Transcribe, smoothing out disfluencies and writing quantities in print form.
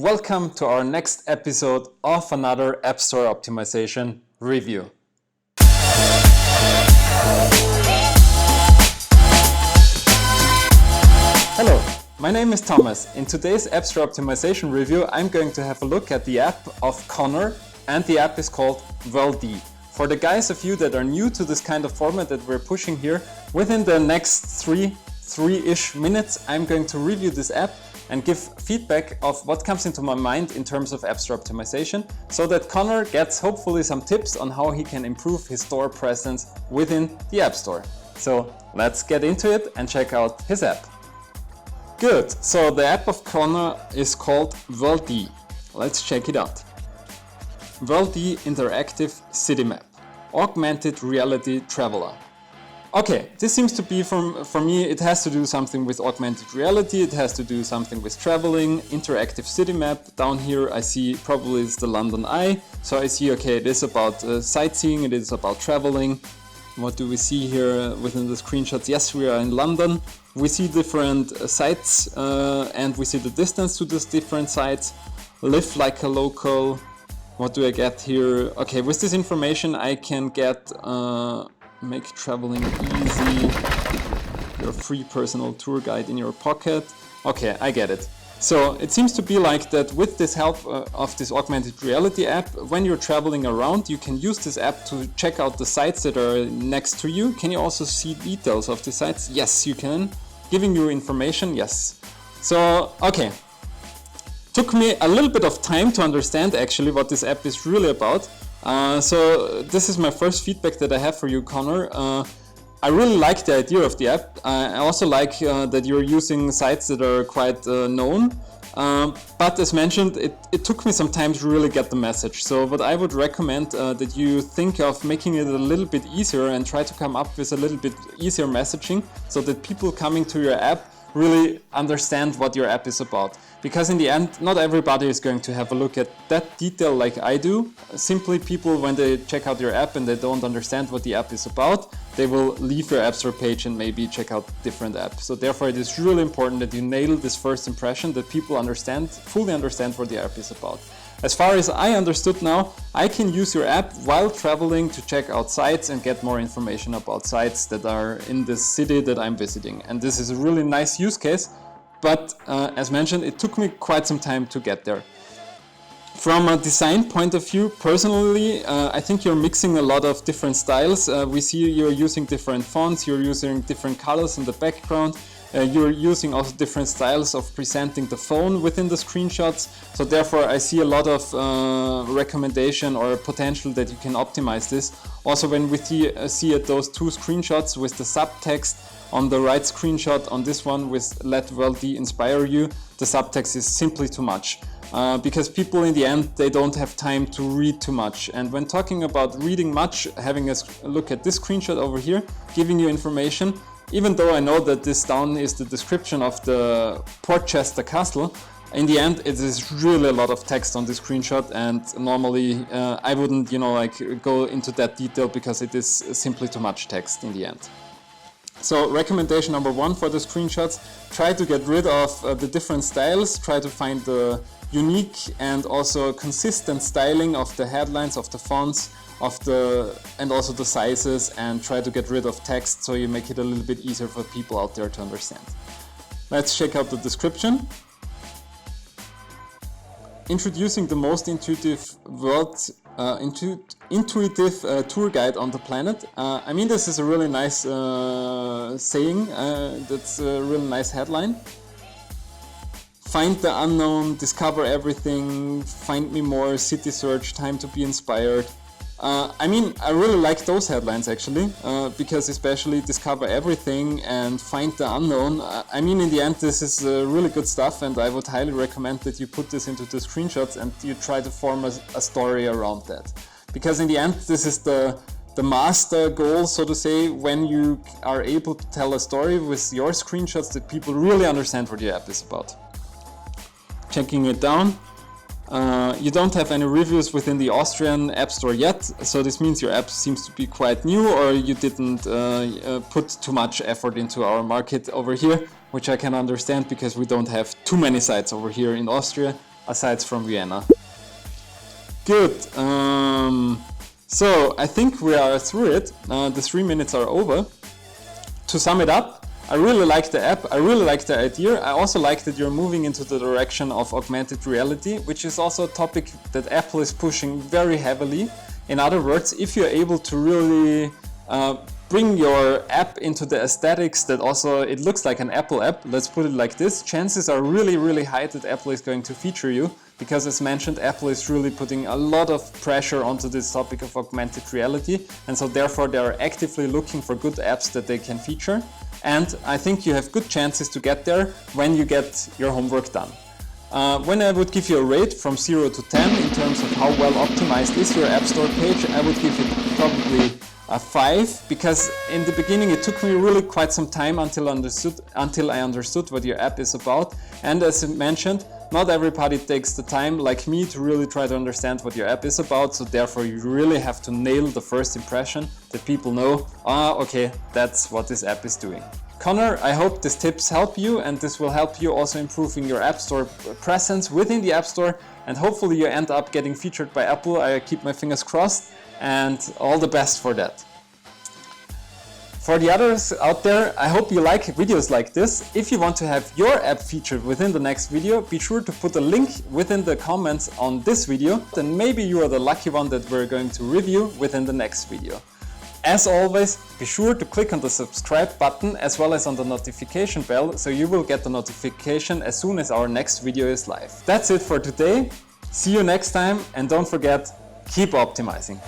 Welcome to our next episode of another App Store optimization review. Hello, my name is Thomas. In today's App Store optimization review, I'm going to have a look at the app of Connor, and the app is called Worldee. For the guys of you that are new to this kind of format that we're pushing here, within the next three-ish minutes, I'm going to review this app and give feedback of what comes into my mind in terms of App Store optimization, so that Connor gets hopefully some tips on how he can improve his store presence within the App Store. So let's get into it and check out his app. Good, so the app of Connor is called Worldee. Let's check it out. Worldee Interactive City Map, Augmented Reality Traveler. Okay, this seems to be, for me, it has to do something with augmented reality, it has to do something with traveling, interactive city map. Down here I see probably it's the London Eye, so I see, okay, it is about sightseeing, it is about traveling. What do we see here within the screenshots? Yes, we are in London. We see different sites and we see the distance to these different sites. Live like a local. What do I get here? Okay, with this information I can get make traveling easy, your free personal tour guide in your pocket. Okay, I get it. So it seems to be like that with this help of this augmented reality app, when you're traveling around, you can use this app to check out the sites that are next to you. Can you also see details of the sites? Yes, you can. Giving you information, yes. So, okay. Took me a little bit of time to understand actually what this app is really about. So this is my first feedback that I have for you, Connor. I really like the idea of the app. I also like that you're using sites that are quite known. But as mentioned, it took me some time to really get the message. So what I would recommend that you think of making it a little bit easier and try to come up with a little bit easier messaging so that people coming to your app really understand what your app is about. Because in the end, not everybody is going to have a look at that detail like I do. Simply people, when they check out your app and they don't understand what the app is about, they will leave your App Store page and maybe check out different apps. So therefore it is really important that you nail this first impression, that people fully understand what the app is about. As far as I understood now, I can use your app while traveling to check out sites and get more information about sites that are in the city that I'm visiting. And this is a really nice use case, but as mentioned, it took me quite some time to get there. From a design point of view, personally, I think you're mixing a lot of different styles. We see you're using different fonts, you're using different colors in the background. You're using also different styles of presenting the phone within the screenshots. So therefore I see a lot of recommendation or potential that you can optimize this. Also when we see at those two screenshots with the subtext on the right screenshot, on this one with Let Worldee Inspire You, the subtext is simply too much. Because people in the end, they don't have time to read too much. And when talking about reading much, having a look at this screenshot over here, giving you information, even though I know that this down is the description of the Portchester Castle, in the end it is really a lot of text on this screenshot, and normally I wouldn't go into that detail because it is simply too much text in the end. So recommendation number one for the screenshots, try to get rid of the different styles, try to find the unique and also consistent styling of the headlines, of the fonts, and also the sizes, and try to get rid of text so you make it a little bit easier for people out there to understand. Let's check out the description. Introducing the most intuitive tour guide on the planet. I mean, this is a really nice saying. That's a really nice headline. Find the unknown, discover everything, find me more, city search, time to be inspired. I mean, I really like those headlines actually, because especially discover everything and find the unknown. I mean, in the end, this is really good stuff, and I would highly recommend that you put this into the screenshots and you try to form a story around that. Because in the end, this is the master goal, so to say, when you are able to tell a story with your screenshots that people really understand what your app is about. Checking it down. You don't have any reviews within the Austrian App Store yet, so this means your app seems to be quite new, or you didn't put too much effort into our market over here, which I can understand because we don't have too many sites over here in Austria. aside from Vienna. Good. So I think we are through it. The 3 minutes are over. To sum it up, I really like the app, I really like the idea. I also like that you're moving into the direction of augmented reality, which is also a topic that Apple is pushing very heavily. In other words, if you're able to really bring your app into the aesthetics that also it looks like an Apple app, let's put it like this, chances are really high that Apple is going to feature you, because as mentioned, Apple is really putting a lot of pressure onto this topic of augmented reality, and so therefore they are actively looking for good apps that they can feature. And I think you have good chances to get there when you get your homework done. When I would give you a rate from 0 to 10 in terms of how well optimized is your App Store page, I would give it probably a 5, because in the beginning it took me really quite some time until I understood what your app is about. And as I mentioned, not everybody takes the time like me to really try to understand what your app is about, so therefore you really have to nail the first impression that people know, okay, that's what this app is doing. Connor, I hope these tips help you, and this will help you also improving your App Store presence within the App Store, and hopefully you end up getting featured by Apple. I keep my fingers crossed, and all the best for that. For the others out there, I hope you like videos like this. If you want to have your app featured within the next video, be sure to put a link within the comments on this video. Then maybe you are the lucky one that we're going to review within the next video. As always, be sure to click on the subscribe button as well as on the notification bell, so you will get the notification as soon as our next video is live. That's it for today. See you next time, and don't forget, keep optimizing.